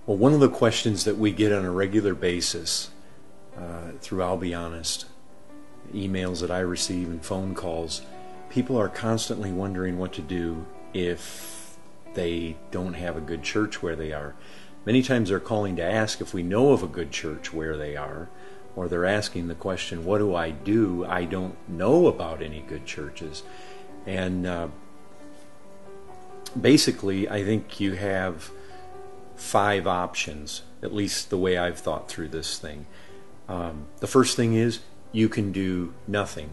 Well, one of the questions that we get on a regular basis, I'll be honest, emails that I receive and phone calls, people are constantly wondering what to do if they don't have a good church where they are. Many times they're calling to ask if we know of a good church where they are, or they're asking the question, what do? I don't know about any good churches. And basically, I think you have 5 options, at least the way I've thought through this thing. The first thing is you can do nothing.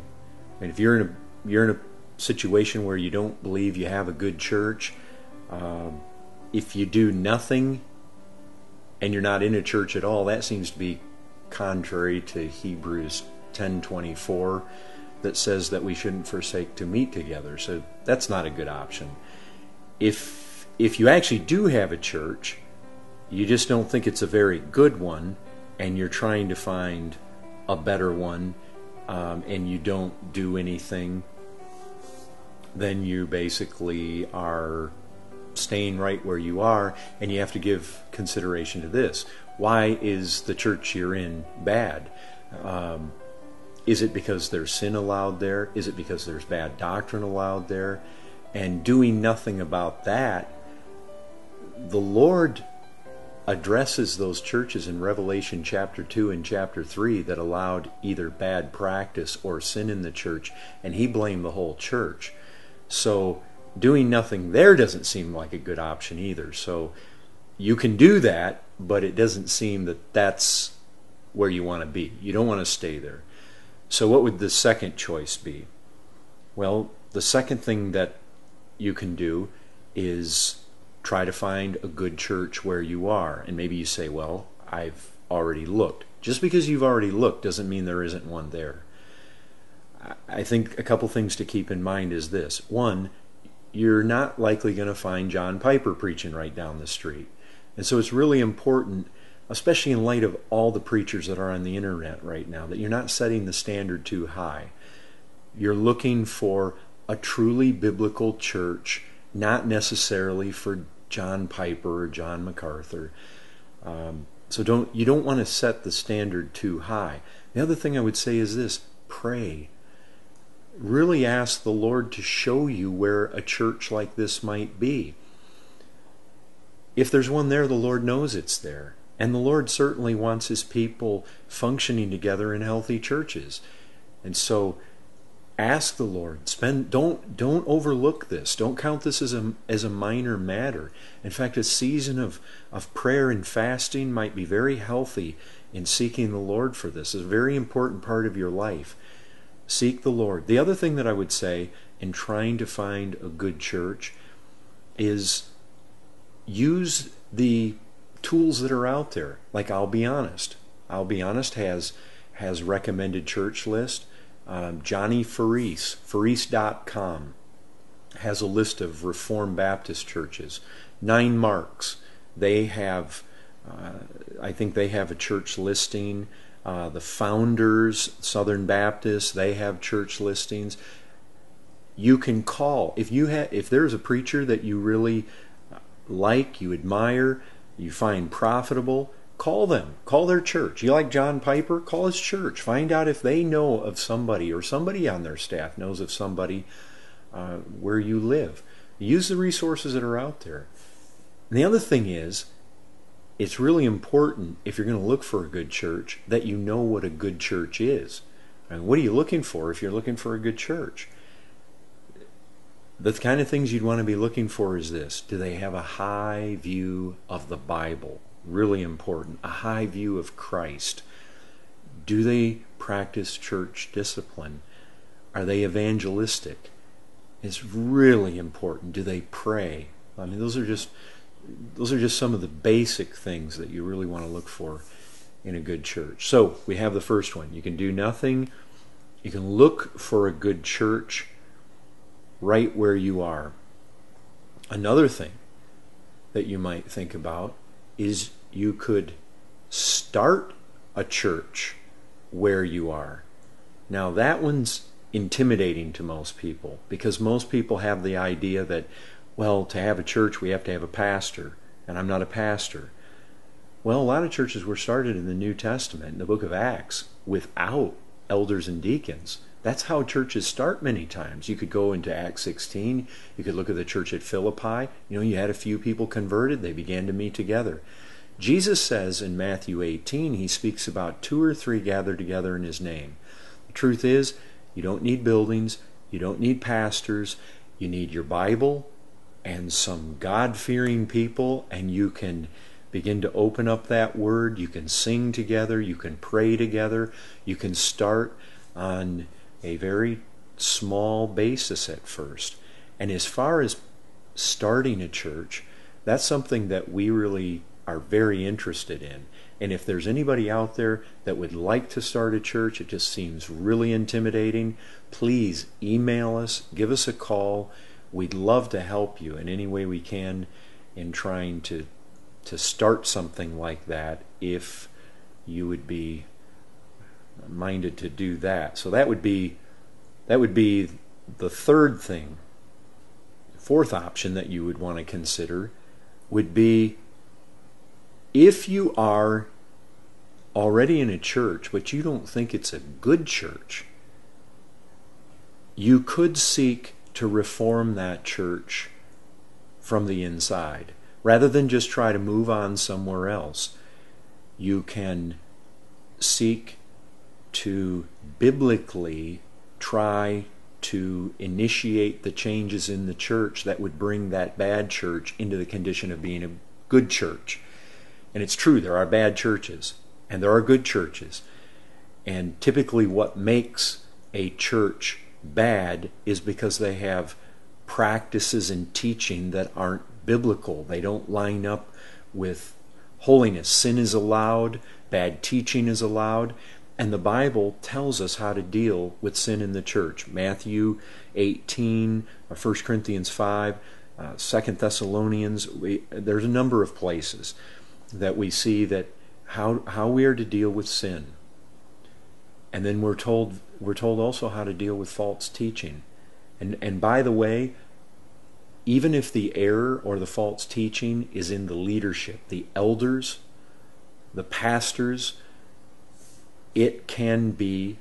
And if you're in a situation where you don't believe you have a good church, if you do nothing and you're not in a church at all, that seems to be contrary to Hebrews 10:24 that says that we shouldn't forsake to meet together. So that's not a good option. If you actually do have a church, you just don't think it's a very good one, and you're trying to find a better one, and you don't do anything, then you basically are staying right where you are, and you have to give consideration to this. Why is the church you're in bad? Is it because there's sin allowed there? Is it because there's bad doctrine allowed there? And doing nothing about that, the Lord addresses those churches in Revelation chapter 2 and chapter 3 that allowed either bad practice or sin in the church, and He blamed the whole church. So doing nothing there doesn't seem like a good option either. So you can do that, but it doesn't seem that that's where you want to be. You don't want to stay there. So what would the second choice be? Well, the second thing that you can do is try to find a good church where you are. And maybe you say, well, I've already looked. Just because you've already looked doesn't mean there isn't one there. I think a couple things to keep in mind is this. One, you're not likely going to find John Piper preaching right down the street. And so it's really important, especially in light of all the preachers that are on the internet right now, that you're not setting the standard too high. You're looking for a truly biblical church, not necessarily for John Piper or John MacArthur. So you don't want to set the standard too high. The other thing I would say is this: pray. Really ask the Lord to show you where a church like this might be. If there's one there, the Lord knows it's there. And the Lord certainly wants His people functioning together in healthy churches. And so ask the Lord. Don't overlook this. Don't count this as a minor matter. In fact, a season of prayer and fasting might be very healthy in seeking the Lord for this. It's a very important part of your life. Seek the Lord. The other thing that I would say in trying to find a good church is use the tools that are out there. Like I'll Be Honest. I'll Be Honest has recommended church list. Johnny Farese, Farese.com, has a list of Reformed Baptist churches. 9 Marks, they have, I think they have a church listing. The Founders, Southern Baptist, they have church listings. You can call. If there's a preacher that you really like, you admire, you find profitable, call them. Call their church. You like John Piper? Call his church. Find out if they know of somebody, or somebody on their staff knows of somebody where you live. Use the resources that are out there. And the other thing is, it's really important, if you're going to look for a good church, that you know what a good church is. And what are you looking for if you're looking for a good church? The kind of things you'd want to be looking for is this: do they have a high view of the Bible? Really important. A high view of Christ. Do they practice church discipline? Are they evangelistic? It's really important. Do they pray? I mean, those are just some of the basic things that you really want to look for in a good church. So we have the first one. You can do nothing. You can look for a good church right where you are. Another thing that you might think about is you could start a church where you are. Now that one's intimidating to most people, because most people have the idea that, well, to have a church we have to have a pastor, and I'm not a pastor. Well, a lot of churches were started in the New Testament, in the book of Acts, without elders and deacons. That's how churches start many times. You could go into Acts 16. You could look at the church at Philippi. You had a few people converted. They began to meet together. Jesus says in Matthew 18, he speaks about 2 or 3 gathered together in his name. The truth is, you don't need buildings. You don't need pastors. You need your Bible and some God-fearing people, and you can begin to open up that word. You can sing together. You can pray together. You can start on a very small basis at first. And as far as starting a church, that's something that we really are very interested in. And if there's anybody out there that would like to start a church, it just seems really intimidating, please email us, give us a call. We'd love to help you in any way we can in trying to start something like that, if you would be minded to do that. So that would be the third thing. The fourth option that you would want to consider would be, if you are already in a church but you don't think it's a good church, you could seek to reform that church from the inside. Rather than just try to move on somewhere else, you can seek to biblically try to initiate the changes in the church that would bring that bad church into the condition of being a good church. And it's true, there are bad churches, and there are good churches. And typically what makes a church bad is because they have practices and teaching that aren't biblical. They don't line up with holiness. Sin is allowed, bad teaching is allowed, and the Bible tells us how to deal with sin in the church. Matthew 18, 1 Corinthians 5, 2 Thessalonians, there's a number of places that we see that how we are to deal with sin. And then we're told also how to deal with false teaching. And by the way, even if the error or the false teaching is in the leadership, the elders, the pastors, it can be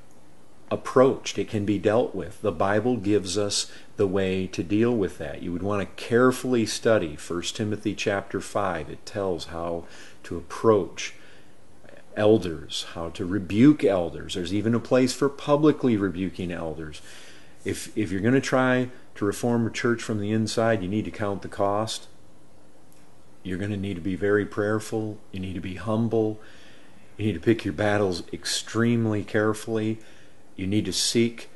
approached. It can be dealt with. The Bible gives us the way to deal with that. You would want to carefully study 1 Timothy chapter 5. It tells how to approach elders, how to rebuke elders. There's even a place for publicly rebuking elders. If you're going to try to reform a church from the inside, you need to count the cost. You're going to need to be very prayerful. You need to be humble. You need to pick your battles extremely carefully. You need to seek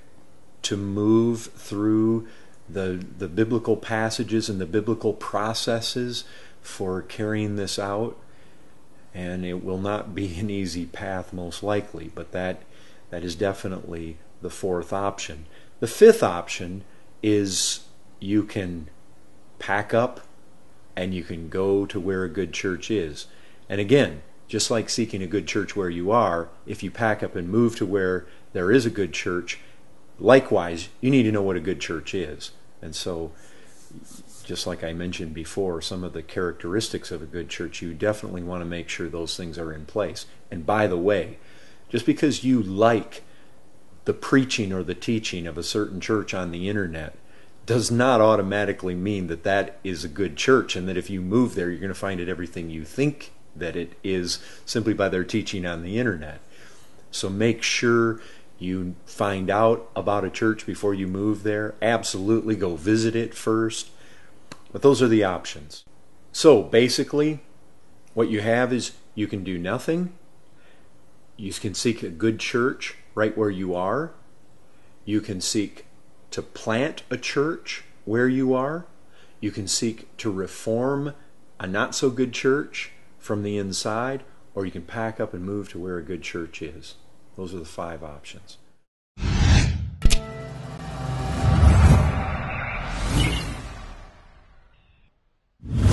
to move through the biblical passages and the biblical processes for carrying this out. And it will not be an easy path, most likely, but that is definitely the fourth option. The fifth option is you can pack up and you can go to where a good church is. And again, just like seeking a good church where you are, if you pack up and move to where there is a good church, likewise, you need to know what a good church is. And so, just like I mentioned before, some of the characteristics of a good church, you definitely want to make sure those things are in place. And by the way, just because you like the preaching or the teaching of a certain church on the internet does not automatically mean that that is a good church, and that if you move there, you're going to find it everything you think that it is simply by their teaching on the internet. So make sure you find out about a church before you move there. Absolutely go visit it first. But those are the options. So basically, what you have is you can do nothing. You can seek a good church right where you are. You can seek to plant a church where you are. You can seek to reform a not so good church from the inside, or you can pack up and move to where a good church is. Those are the 5 options.